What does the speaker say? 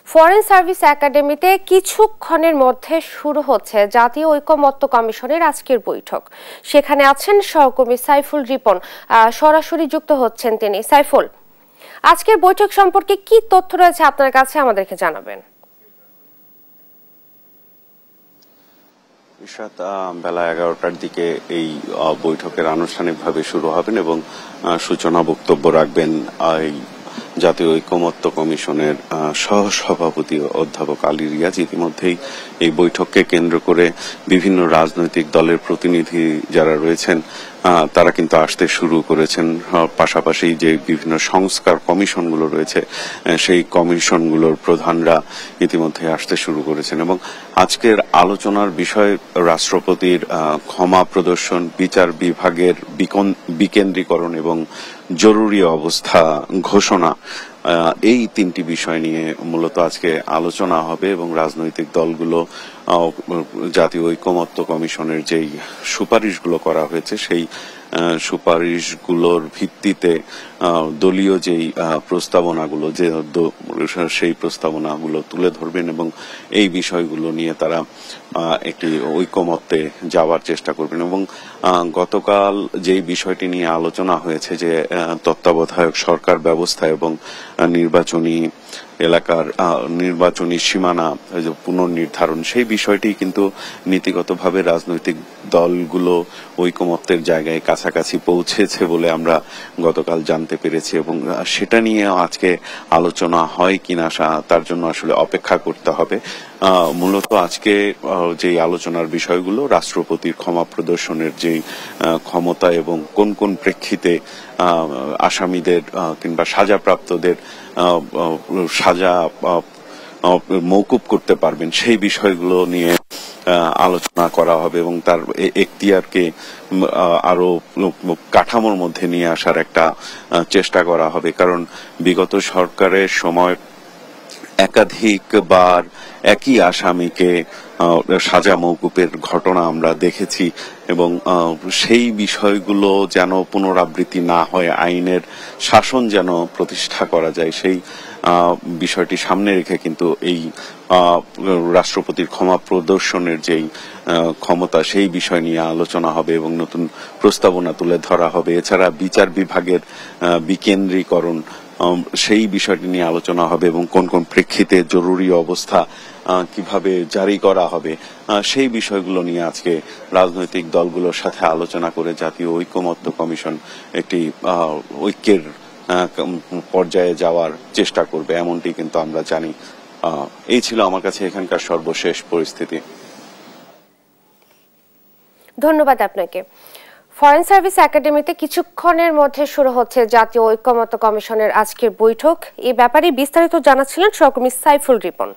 Foreign service একাডেমিতে কিছুক্ষণের মধ্যে শুরু হচ্ছে জাতীয় ঐকমত্য কমিশনের আজকের বৈঠক। সেখানে আছেন সহকর্মী সাইফুল রিপন, সরাসরি যুক্ত হচ্ছেন তিনি। সাইফুল, আজকের বৈঠক সম্পর্কে কি তথ্য রয়েছে আপনার কাছে, আমাদেরকে জানাবেন। বেলা 11টার দিকে এই বৈঠকের আনুষ্ঠানিকভাবে শুরু হবেন এবং সূচনা বক্তব্য রাখবেন জাতীয় ঐকমত্য কমিশনের সহসভাপতি অধ্যাপক আলী রিয়াজ। ইতিমধ্যেই এই বৈঠককে কেন্দ্র করে বিভিন্ন রাজনৈতিক দলের প্রতিনিধি যারা রয়েছেন তারা কিন্তু আসতে শুরু করেছেন। পাশাপাশি যে বিভিন্ন সংস্কার কমিশনগুলো রয়েছে সেই কমিশনগুলোর প্রধানরা ইতিমধ্যে আসতে শুরু করেছেন এবং আজকের আলোচনার বিষয় রাষ্ট্রপতির ক্ষমা প্রদর্শন, বিচার বিভাগের বিকেন্দ্রীকরণ এবং জরুরি অবস্থা ঘোষণা, এই তিনটি বিষয় নিয়ে মূলত আজকে আলোচনা হবে এবং রাজনৈতিক দলগুলো জাতীয় ঐকমত্য কমিশনের যেই সুপারিশগুলো করা হয়েছে সেই সুপারিশগুলোর ভিত্তিতে দলীয় যেই প্রস্তাবনাগুলো সেই প্রস্তাবনাগুলো তুলে ধরবেন এবং এই বিষয়গুলো নিয়ে তারা একটি ঐকমত্যে যাওয়ার চেষ্টা করবেন। এবং গতকাল যেই বিষয়টি নিয়ে আলোচনা হয়েছে যে তত্ত্বাবধায়ক সরকার ব্যবস্থা এবং নির্বাচনী এলাকার নির্বাচনী সীমানা পুনর্নির্ধারণ, সেই বিষয়টি কিন্তু নীতিগতভাবে রাজনৈতিক দলগুলো ঐকমত্যের জায়গায় কাছাকাছি পৌঁছেছে বলে আমরা গতকাল জানতে পেরেছি এবং সেটা নিয়ে আজকে আলোচনা হয় কিনা তার জন্য আসলে অপেক্ষা করতে হবে। মূলত আজকে যে আলোচনার বিষয়গুলো রাষ্ট্রপতির ক্ষমা প্রদর্শনের যে ক্ষমতা এবং কোন কোন প্রেক্ষিতে আসামিদের কিংবা সাজাপ্রাপ্তদের সাজা মওকুফ করতে পারবেন সেই বিষয়গুলো নিয়ে আলোচনা করা হবে এবং তার এখতিয়ারকে আরো কাঠামোর মধ্যে নিয়ে আসার একটা চেষ্টা করা হবে। কারণ বিগত সরকারের সময় একাধিকবার একই আসামিকে সাজা মওকুফের ঘটনা আমরা দেখেছি এবং সেই বিষয়গুলো যেন পুনরাবৃত্তি না হয়, আইনের শাসন যেন প্রতিষ্ঠা করা যায়, সেই বিষয়টি সামনে রেখে কিন্তু এই রাষ্ট্রপতির ক্ষমা প্রদর্শনের যেই ক্ষমতা সেই বিষয় নিয়ে আলোচনা হবে এবং নতুন প্রস্তাবনা তুলে ধরা হবে। এছাড়া বিচার বিভাগের বিকেন্দ্রীকরণ, সেই বিষয়টি নিয়ে আলোচনা হবে এবং কোন কোন প্রেক্ষিতে জরুরি অবস্থা কিভাবে জারি করা হবে সেই বিষয়গুলো নিয়ে আজকে রাজনৈতিক দলগুলোর সাথে আলোচনা করে জাতীয় ঐকমত্য কমিশন একটি ঐক্যের পর্যায়ে যাওয়ার চেষ্টা করবে, এমনটি কিন্তু আমরা জানি। এই ছিল আমার কাছে এখানকার সর্বশেষ পরিস্থিতি। ধন্যবাদ আপনাকে। ফরেন সার্ভিস একাডেমিতে কিছুক্ষণের মধ্যে শুরু হচ্ছে জাতীয় ঐকমত্য কমিশনের আজকের বৈঠক। এই ব্যাপারে বিস্তারিত জানাচ্ছিলেন সহকর্মী সাইফুল রিপন।